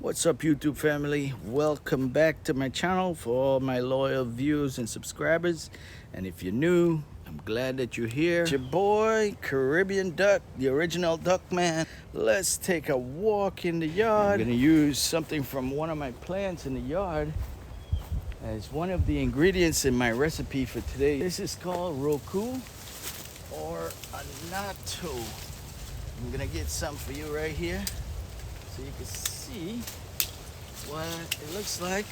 What's up, YouTube family? Welcome back to my channel for all my loyal viewers and subscribers. And if you're new, I'm glad that you're here. It's your boy, Caribbean Duck, the original Duck Man. Let's take a walk in the yard. I'm gonna use something from one of my plants in the yard as one of the ingredients in my recipe for today. This is called roku or anato. I'm gonna get some for you right here so you can see what it looks like.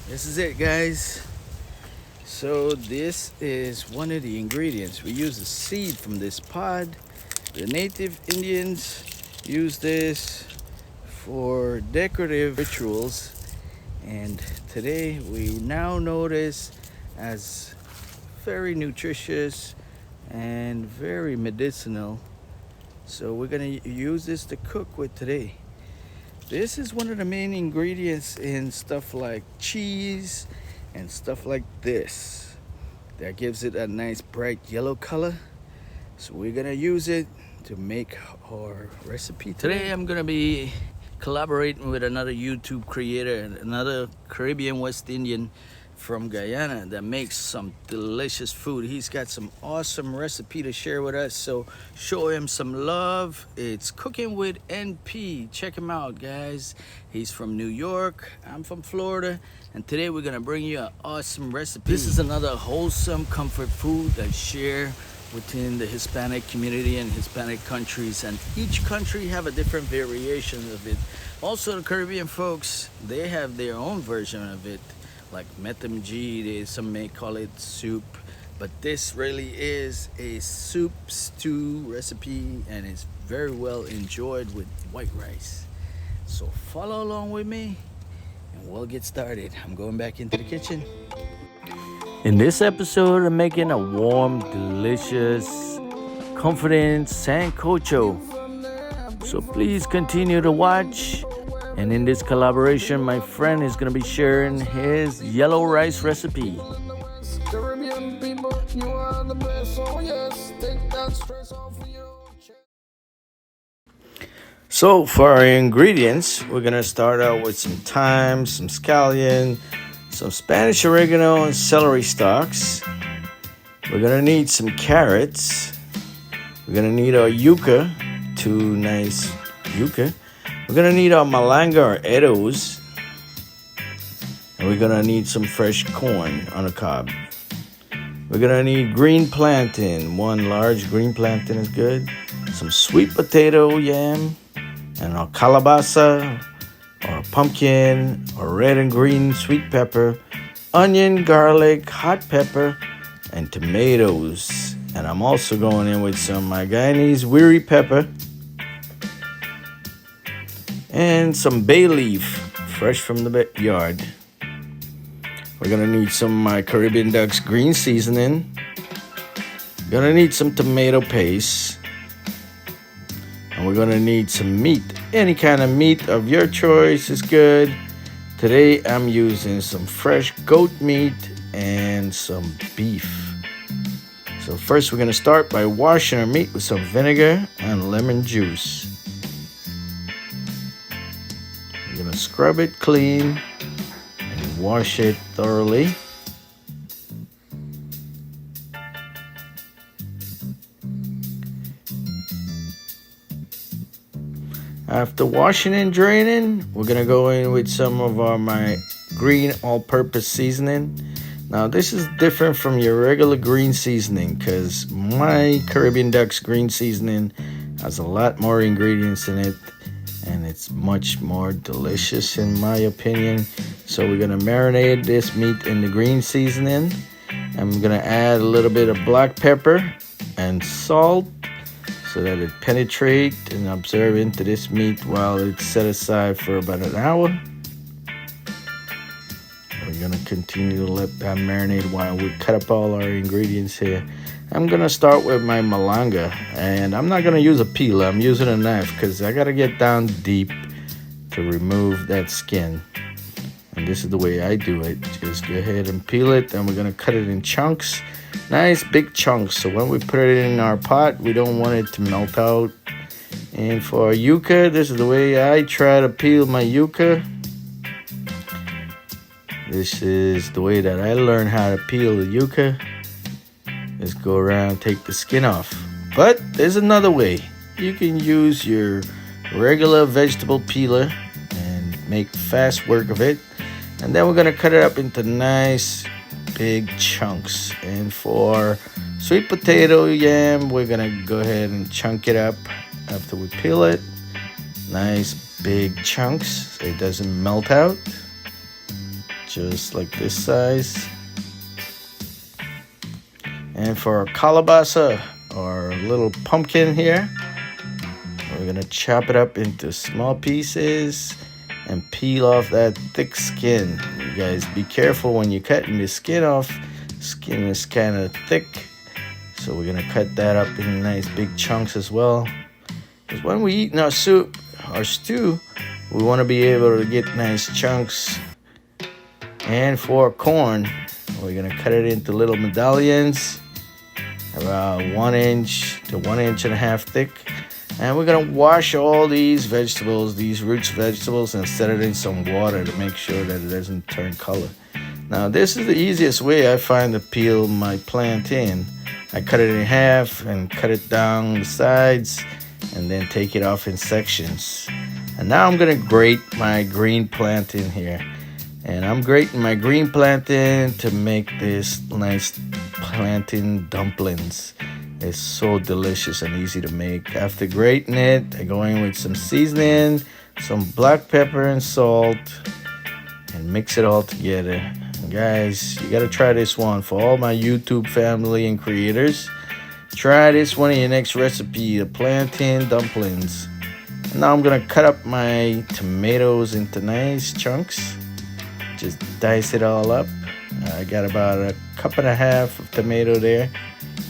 This is it, guys. So this is one of the ingredients. We use the seed from this pod. The native Indians use this for decorative rituals, and today we now know this as very nutritious and very medicinal. So we're gonna use this to cook with today. This is one of the main ingredients in stuff like cheese and stuff like this. That gives it a nice bright yellow color. So we're gonna use it to make our recipe today. I'm gonna be collaborating with another YouTube creator, another Caribbean West Indian from Guyana that makes some delicious food. He's got some awesome recipe to share with us, so show him some love. It's Cooking with NP. Check him out, guys. He's from New York, I'm from Florida, and today we're gonna bring you an awesome recipe. This is another wholesome comfort food that's shared within the Hispanic community and Hispanic countries, and each country have a different variation of it. Also, the Caribbean folks, they have their own version of it, like metamg. Some may call it soup, but this really is a soup stew recipe, and it's very well enjoyed with white rice. So follow along with me and we'll get started. I'm going back into the kitchen. In this episode, I'm making a warm, delicious, comforting Sancocho. So please continue to watch. And in this collaboration, my friend is going to be sharing his yellow rice recipe. Caribbean people, you are the best, so yes, take that stress off of you. So for our ingredients, we're going to start out with some thyme, some scallion, some Spanish oregano, and celery stalks. We're going to need some carrots. We're going to need our yuca, 2 nice yuca. We're going to need our malanga or edos. And we're going to need some fresh corn on a cob. We're going to need green plantain. 1 large green plantain is good. Some sweet potato yam. And our calabaza, or pumpkin, or red and green sweet pepper. Onion, garlic, hot pepper, and tomatoes. And I'm also going in with some Guyanese weary pepper. And some bay leaf, fresh from the yard. We're gonna need some of my Caribbean Duck's green seasoning. Gonna need some tomato paste. And we're gonna need some meat. Any kind of meat of your choice is good. Today I'm using some fresh goat meat and some beef. So first we're gonna start by washing our meat with some vinegar and lemon juice. We're gonna scrub it clean and wash it thoroughly. After washing and draining, we're gonna go in with some of my green all-purpose seasoning. Now this is different from your regular green seasoning because my Caribbean Duck's green seasoning has a lot more ingredients in it, and it's much more delicious in my opinion. So we're gonna marinate this meat in the green seasoning. I'm gonna add a little bit of black pepper and salt so that it penetrates and absorb into this meat while it's set aside for about an hour. We're gonna continue to let that marinate while we cut up all our ingredients here. I'm gonna start with my malanga, and I'm not gonna use a peeler. I'm using a knife because I gotta get down deep to remove that skin. And this is the way I do it. Just go ahead and peel it, and we're gonna cut it in chunks, nice big chunks. So when we put it in our pot, we don't want it to melt out And for our yuca, this is the way I try to peel my yuca. This is the way that I learned how to peel the yuca. Just go around, take the skin off. But there's another way. You can use your regular vegetable peeler and make fast work of it. And then we're gonna cut it up into nice big chunks. And for sweet potato yam, we're gonna go ahead and chunk it up after we peel it. Nice big chunks so it doesn't melt out. Just like this size. And for our calabaza, our little pumpkin here, we're gonna chop it up into small pieces and peel off that thick skin. You guys be careful when you're cutting the skin off. Skin is kind of thick, so we're gonna cut that up in nice big chunks as well. Because when we eat in our soup, our stew, we want to be able to get nice chunks. And for corn, we're gonna cut it into little medallions, about 1 inch to 1.5 inches thick. And we're gonna wash all these vegetables, these roots vegetables, and set it in some water to make sure that it doesn't turn color. Now this is the easiest way I find to peel my plantain. I cut it in half and cut it down the sides and then take it off in sections. And now I'm gonna grate my green plantain here. And I'm grating my green plantain to make this nice plantain dumplings. It's so delicious and easy to make. After grating it, I go in with some seasoning, some black pepper and salt, and mix it all together. And guys, you gotta try this one. For all my YouTube family and creators, try this one in your next recipe, the plantain dumplings. And now I'm gonna cut up my tomatoes into nice chunks. Just dice it all up. I got about 1.5 cups of tomato there,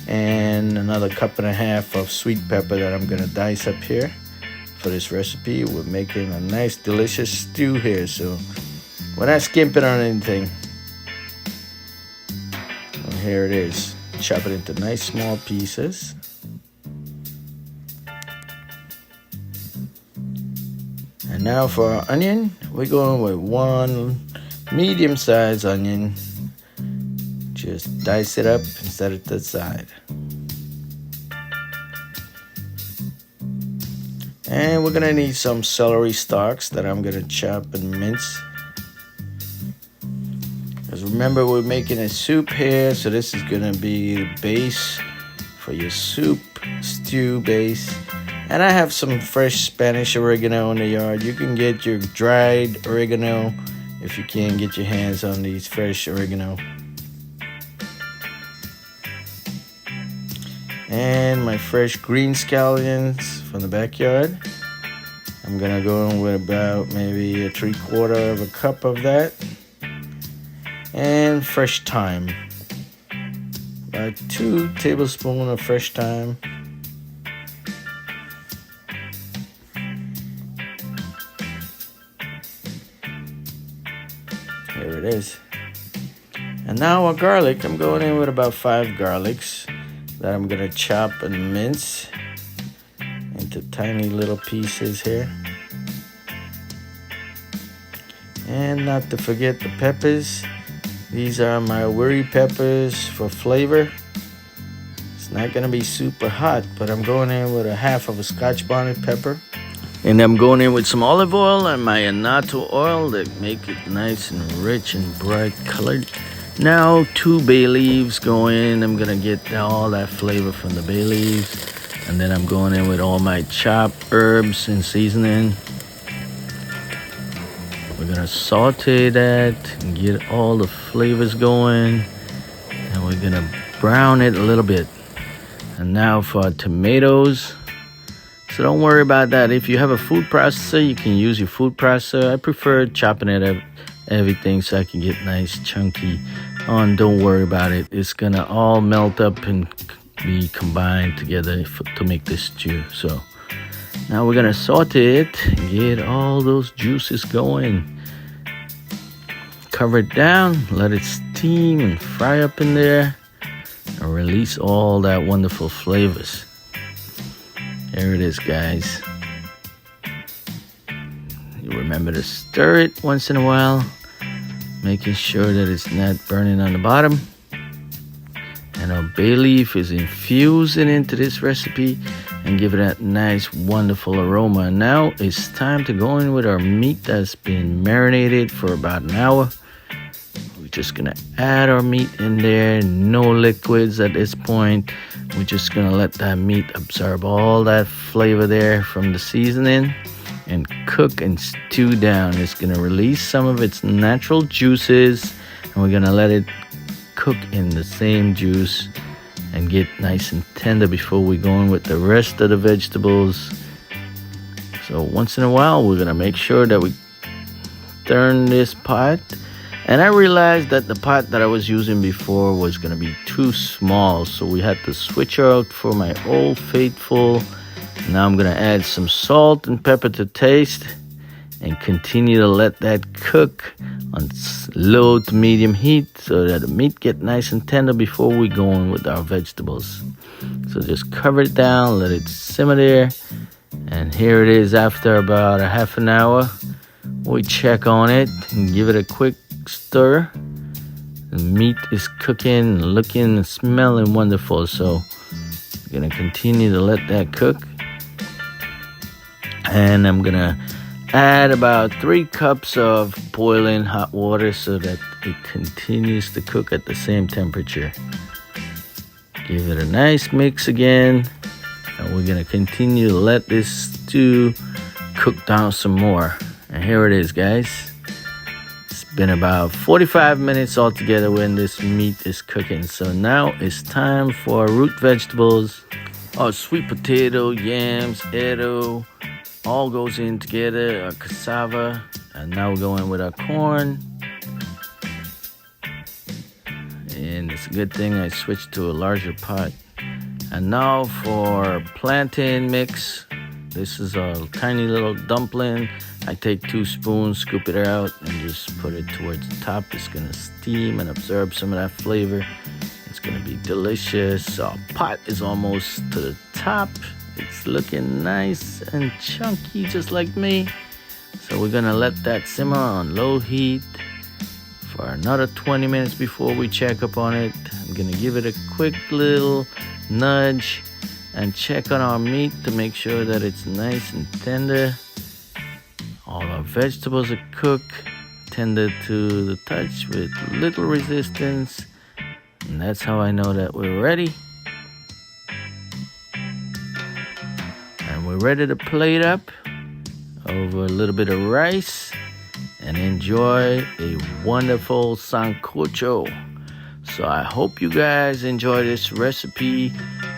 and another 1.5 cups of sweet pepper that I'm gonna dice up here for this recipe. We're making a nice delicious stew here, so we're not skimping on anything. And here it is. Chop it into nice small pieces. And now for our onion, we're going with 1 medium-sized onion. Just dice it up and set it to the side. And we're gonna need some celery stalks that I'm gonna chop and mince. Because remember, we're making a soup here, so this is gonna be the base for your soup, stew base. And I have some fresh Spanish oregano in the yard. You can get your dried oregano if you can get your hands on these fresh oregano. And my fresh green scallions from the backyard. I'm gonna go in with about maybe 3/4 cup of that. And fresh thyme. About 2 tablespoons of fresh thyme. Here it is. And now our garlic, I'm going in with about 5 garlics that I'm gonna chop and mince into tiny little pieces here. And not to forget the peppers. These are my worry peppers for flavor. It's not gonna be super hot, but I'm going in with 1/2 of a Scotch bonnet pepper. And I'm going in with some olive oil and my annatto oil that make it nice and rich and bright colored. Now 2 bay leaves go in. I'm gonna get all that flavor from the bay leaves. And then I'm going in with all my chopped herbs and seasoning. We're gonna saute that and get all the flavors going. And we're gonna brown it a little bit. And now for our tomatoes. So don't worry about that. If you have a food processor, you can use your food processor. I prefer chopping it up, everything, so I can get nice chunky on. Don't worry about it. It's gonna all melt up and be combined together to make this stew. So now we're gonna saute it and get all those juices going. Cover it down, let it steam and fry up in there, and release all that wonderful flavors. There it is, guys. Remember to stir it once in a while, making sure that it's not burning on the bottom. And our bay leaf is infusing into this recipe and give it that nice, wonderful aroma. Now it's time to go in with our meat that's been marinated for about an hour. We're just gonna add our meat in there, no liquids at this point. We're just gonna let that meat absorb all that flavor there from the seasoning and cook and stew down. It's gonna release some of its natural juices, and we're gonna let it cook in the same juice and get nice and tender before we go in with the rest of the vegetables. So once in a while, we're gonna make sure that we turn this pot. And I realized that the pot that I was using before was gonna be too small, so we had to switch out for my Old Faithful. Now I'm gonna add some salt and pepper to taste and continue to let that cook on low to medium heat so that the meat get nice and tender before we go in with our vegetables. So just cover it down, let it simmer there. And here it is after about a half an hour. We check on it and give it a quick stir. The meat is cooking, looking and smelling wonderful. So we're gonna continue to let that cook. And I'm gonna add about 3 cups of boiling hot water so that it continues to cook at the same temperature. Give it a nice mix again, and we're gonna continue to let this stew cook down some more. And here it is, guys. It's been about 45 minutes altogether when this meat is cooking. So now it's time for our root vegetables. Our sweet potato, yams, edo, all goes in together, our cassava, and now we're going with our corn. And it's a good thing I switched to a larger pot. And now for plantain mix. This is a tiny little dumpling. I take 2 spoons, scoop it out, and just put it towards the top. It's gonna steam and absorb some of that flavor. It's gonna be delicious. Our pot is almost to the top. It's looking nice and chunky just like me. So we're gonna let that simmer on low heat for another 20 minutes before we check up on it. I'm gonna give it a quick little nudge and check on our meat to make sure that it's nice and tender. All our vegetables are cooked, tender to the touch with little resistance. And that's how I know that we're ready. We're ready to plate up over a little bit of rice and enjoy a wonderful Sancocho. So I hope you guys enjoy this recipe.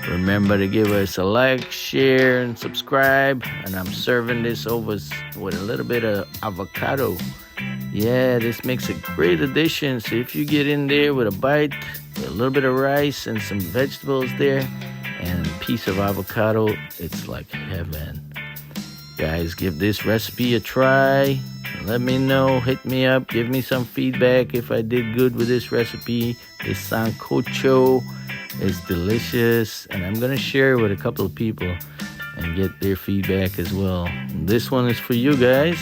Remember to give us a like, share, and subscribe. And I'm serving this over with a little bit of avocado. Yeah, this makes a great addition. So if you get in there with a bite, with a little bit of rice and some vegetables there, and a piece of avocado, it's like heaven. Guys, give this recipe a try. Let me know, hit me up, give me some feedback if I did good with this recipe. This Sancocho is delicious, and I'm gonna share it with a couple of people and get their feedback as well. This one is for you guys.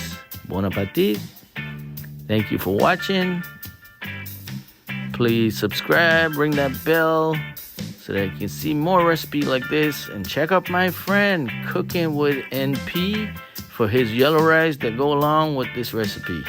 Bon appetit. Thank you for watching. Please subscribe, ring that bell, so that you can see more recipes like this. And check out my friend Cooking with NP for his yellow rice that go along with this recipe.